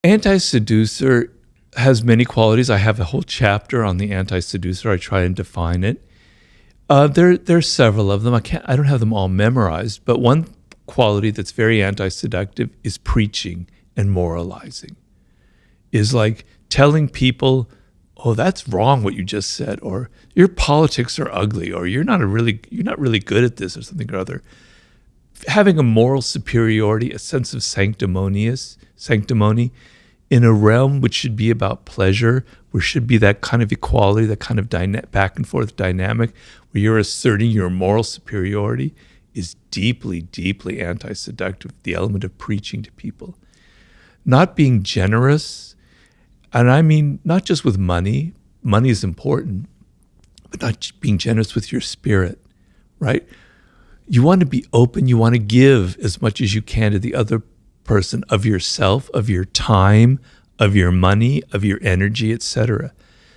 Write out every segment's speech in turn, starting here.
Anti-seducer has many qualities. I have a whole chapter on the anti-seducer. I try and define it. There are several of them. I don't have them all memorized, but one quality that's very anti-seductive is preaching and moralizing. Is like telling people, "Oh, that's wrong what you just said," or "Your politics are ugly," or you're not really good at this," or something or other. Having a moral superiority, a sense of sanctimony in a realm which should be about pleasure, where should be that kind of equality, that kind of back and forth dynamic, where you're asserting your moral superiority, is deeply, deeply anti-seductive, the element of preaching to people. Not being generous, and I mean not just with money is important, but not being generous with your spirit, right? You want to be open, you want to give as much as you can to the other person of yourself, of your time, of your money, of your energy, etc.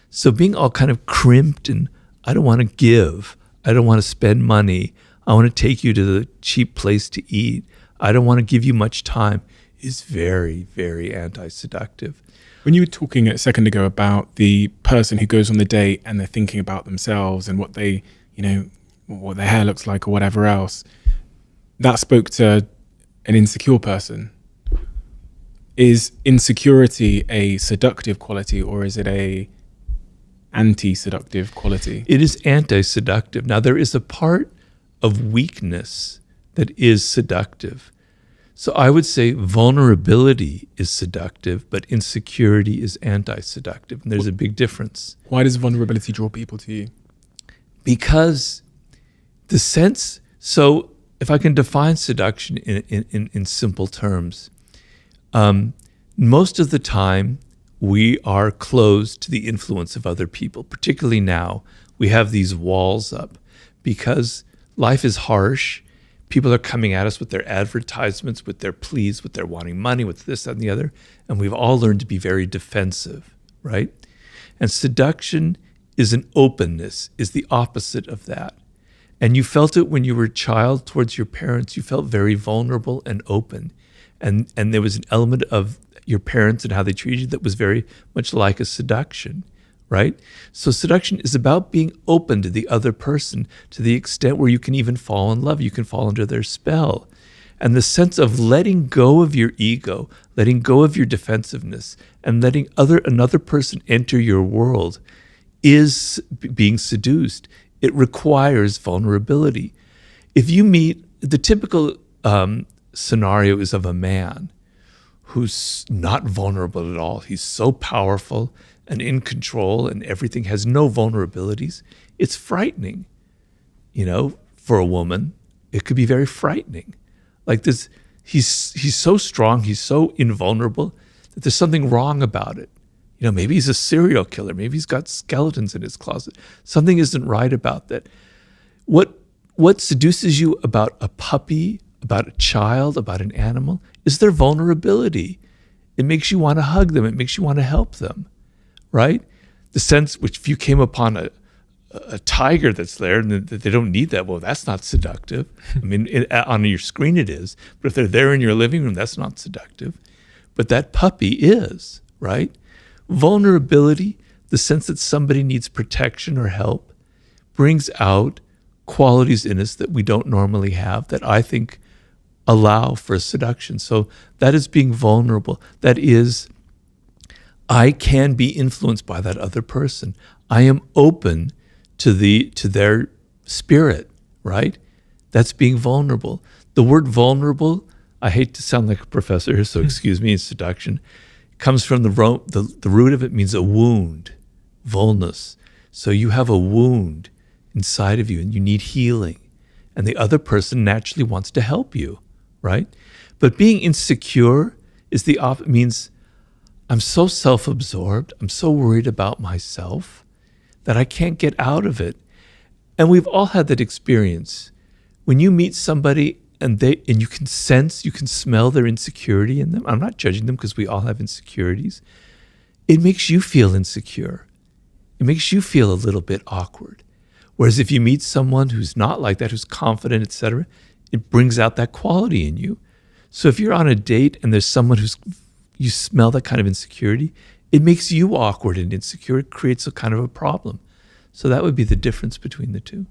So being all kind of crimped and I don't want to give, I don't want to spend money, I want to take you to the cheap place to eat, I don't want to give you much time, is very, very anti-seductive. When you were talking a second ago about the person who goes on the date and they're thinking about themselves and what they, what their hair looks like or whatever else, that spoke to an insecure person. Is insecurity a seductive quality or is it a anti-seductive quality? It is anti-seductive. Now, there is a part of weakness that is seductive. So I would say vulnerability is seductive, but insecurity is anti-seductive. And there's a big difference. Why does vulnerability draw people to you? Because the sense, so if I can define seduction in simple terms, most of the time we are closed to the influence of other people, particularly now. We have these walls up because life is harsh. People are coming at us with their advertisements, with their pleas, with their wanting money, with this, that, and the other. And we've all learned to be very defensive, right? And seduction is an openness, is the opposite of that. And you felt it when you were a child towards your parents. You felt very vulnerable and open. And there was an element of your parents and how they treated you that was very much like a seduction, right? So seduction is about being open to the other person to the extent where you can even fall in love. You can fall under their spell. And the sense of letting go of your ego, letting go of your defensiveness, and letting another person enter your world is being seduced. It requires vulnerability. If you meet, the typical scenario is of a man who's not vulnerable at all. He's so powerful and in control and everything, has no vulnerabilities. It's frightening, for a woman. It could be very frightening. Like this, he's so strong, he's so invulnerable that there's something wrong about it. Maybe he's a serial killer. Maybe he's got skeletons in his closet. Something isn't right about that. What seduces you about a puppy, about a child, about an animal, is their vulnerability. It makes you want to hug them. It makes you want to help them, right? The sense which if you came upon a tiger that's there and they don't need that, well, that's not seductive. I mean, on your screen it is, but if they're there in your living room, that's not seductive. But that puppy is, right? Vulnerability, the sense that somebody needs protection or help, brings out qualities in us that we don't normally have that I think allow for seduction. So that is being vulnerable. That is, I can be influenced by that other person. I am open to their spirit, right? That's being vulnerable. The word vulnerable, I hate to sound like a professor here, so excuse me, in seduction, comes from the root of it means a wound, vulnus. So you have a wound inside of you and you need healing. And the other person naturally wants to help you, right? But being insecure is means I'm so self-absorbed, I'm so worried about myself that I can't get out of it. And we've all had that experience. When you meet somebody and you can sense, you can smell their insecurity in them. I'm not judging them because we all have insecurities. It makes you feel insecure. It makes you feel a little bit awkward. Whereas if you meet someone who's not like that, who's confident, etc., it brings out that quality in you. So if you're on a date and there's someone who's, you smell that kind of insecurity, it makes you awkward and insecure. It creates a kind of a problem. So that would be the difference between the two.